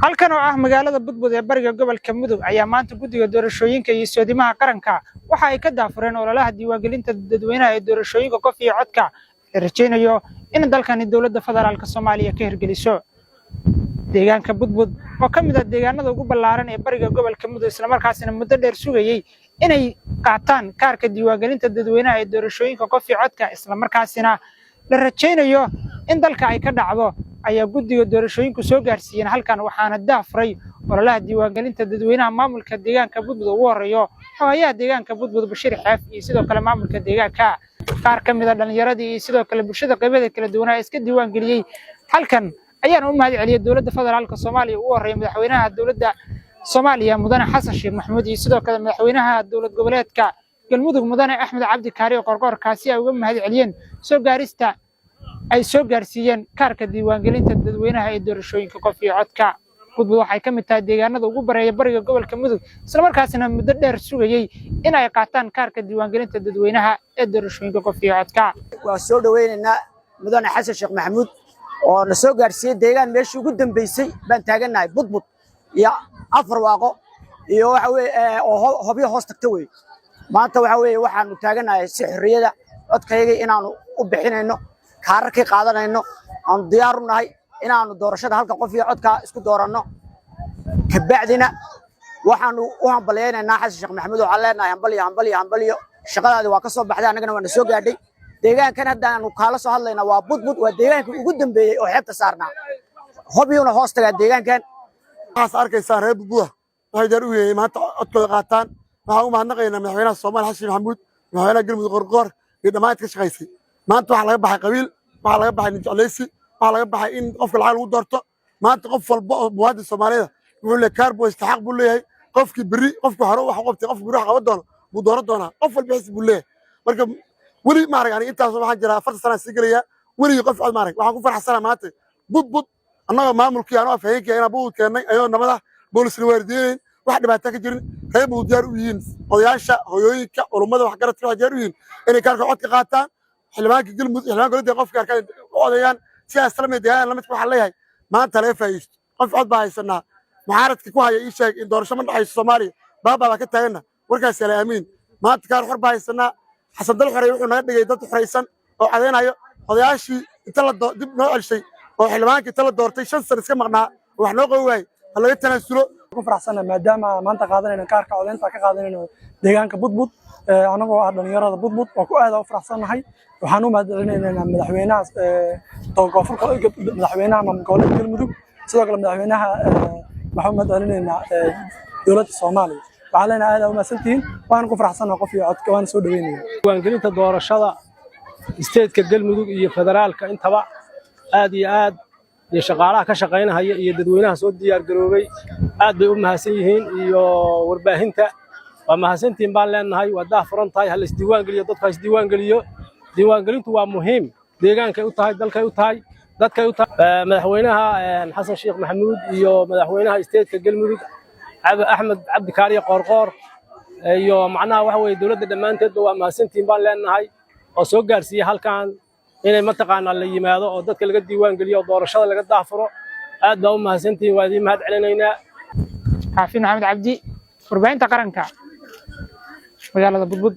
halkan oo ah magaalada Budbud ee bariga gobolka Mudug ayaa maanta guddiga doorashooyinka iyo soodimaha qaranka waxa ay ka daafureen ololaha diiwaangelinta dadweynaha ee doorashooyinka qof iyo codka rajaynayo in dalkani dawladda federaalka Soomaaliya ka hirgeliso deegaanka Budbud oo ka mid ah deegaanada ugu ballaaran ee bariga gobolka Mudug isla markaasina muddo dheer sugayay inay qaataan kaarka diiwaangelinta dadweynaha ee doorashooyinka qof iyo codka isla markaasina la rajaynayo in dalka ay ka dhacdo ayaa guddiga doorashooyinku soo gaarsiiyeen halkan waxaana daafuray ololaha diiwaangelinta dadweynaha maamulka deegaanka Budbud ugu horeeyo xogayaha deegaanka Budbud Bashir Xaaf iyo sidoo kale maamulka deegaanka qaar ka mid ah dhalinyaradii iyo sidoo kale bulshada qaybada kala duwan ee iska diiwaangeliyay halkan ayaan u mahad celiyay dawladda federaalka Soomaaliya ugu horeeyo madaxweynaha dawladda Soomaaliya mudane Xasan Sheekh Maxamuud iyo sidoo kale madaxweynaha dawlad goboleedka galmudug mudane Axmed Cabdi Kaariyo Qorqor kaasi ay uga mahad celiyeen soo gaarista ay soo gaarsiiyeen kaarka diiwaangelinta dadweynaha ee doorashooyinka qof iyo codka Budbud waxay ka mid tahay deegaanada ugu bareeya bariga gobolka Mudug isla markaasina muddo dheer sugayay in ay qaataan kaarka diiwaangelinta dadweynaha ee doorashooyinka qof iyo codka waa soo dhaweynayna mudane Xasan Sheekh Maxamuud oo na soo gaarsiiyay deegaan meeshii ugu dambeysay baan taaganahay Budbud iyo afar waaqo iyo waxa weeye oo hobyo hoos tagta weey maanta waxa weeye waxaanu taaganahay si xorriyada codkayga inaanu u bixinayno kaararkii qaadanayno aan diyaar u nahay inaanu doorashada halka qof iyo codka isku dooranno kabacdina waxaanu u hambalyeynaa Xasan Sheekh Maxamuud oo leenahay hambaliyo shaqadaadi waa ka soo baxday anagana waa soo gaadhay deegaankan haddaanu kala soo hadlaynaa waa Budbud waa deegaanka ugu dambeeyay oo xeebta saarnaa hobiyuna hoos tagaa deegaankan waxaas arkaysaa reer Budbud waxay dar u yeeyeen maanta codkooda qaataan waxaan u mahadnaqaynaa madaxweynaha Soomaaliya Xasan Sheekh Maxamuud madaxweynaha galmudug Qorqor iyo dhammaan ka shaqaysay maanta waxa laga baxay qabiil waxa laga baxay jeclaysi waxa laga baxay in qofka lacag lagu doorto maanta qof walba oo muwaadin Soomaaliyeed wuxuu leeyahay kaarbo istaxaq buu leeyahay qofkii bari qofku hore wax qabtay qof bari wax qaban doono buu dooran doonaa qof walba xisbi buu leeyahay marka wali ma arag aniga intaas waxaan jiraa 4 sano sii galaya wali qof cod ma arag waxaan ku faraxsanahay maanta Budbud annaga maamulkii aan afhayeenkii ayna buu keenay ayoo nabada boolisna waardiyeyn wax dhibaato ka jirin qayb uu diyaar u yihiin odayaasha hooyooyinka culumada wax garadka wax diyaar u yihiin inay kaarka codka qaataan xildhibaanka galmudug xildhibaanka gobolka qofka kaarka odayaan sidaas la mid ah lamid waxa leeyahay maanta laga faa'iisto qof cod baa haysanaa mucaaradka ku haya ii sheeg in doorasho ma dhacayso Soomaaliya baaba ka taagana warkaas la aamin maanta kaar xor baa haysanaa xasan dal xorey wuxuu naga dhigay dad xoreysan oo cadeynayo odayaashii inta la dib noo celshay oo xildhibaanka inta la doortay 5 sano iska maqnaa wax noo qoway laga tanaasulo ku faraxsanahay maadaama maanta qaadanayna kaarka codeynta ka qaadanayno deegaanka Budbud anagoo ah dhalinyarada Budbud oo ku aad u faraxsanahay waxaan u mahadcelinaynaa madaxweynaha gobolka madaxweynaha gobolka galmudug sidoo kale madaxweynaha waxaan u mahadcelinaynaa dawladda Soomaaliya waxaan leenahay aad u mahadsantihiin waan ku faraxsanahay qof iyo codka waan soo dhaweynayaa diiwaangelinta doorashada isteedka galmudug iyo federaalka intaba aad iyo aad iyo shaqaalaha ka shaqeynaya iyo dadweynaha soo diyaar garoobay aad bay u mahadsan yihiin iyo warbaahinta waa mahadsantiin baan leenahay waa daafuran tahay hal isdiiwaangeliyo dadka isdiiwaangeliyo diiwaangelintu waa muhiim deegaankay u tahay dalkay u tahay dadkay u tahay madaxweynaha Xasan Sheekh Maxamuud iyo madaxweynaha isteedka galmudug Axmed Cabdi Kaariyo Qorqor iyo macnaha waxa weeye dawladda dhamaanteed waa mahadsantiin baan leenahay oo soo gaarsiiyay halkan inay mataqaanaa la yimaado oo dadka laga diiwaan geliyo doorashada laga daafuro aad baa u mahadsantiin waa idin mahad celinaynaa Xaafin Axmed Cabdi warbaahinta qaranka magaalada Budbud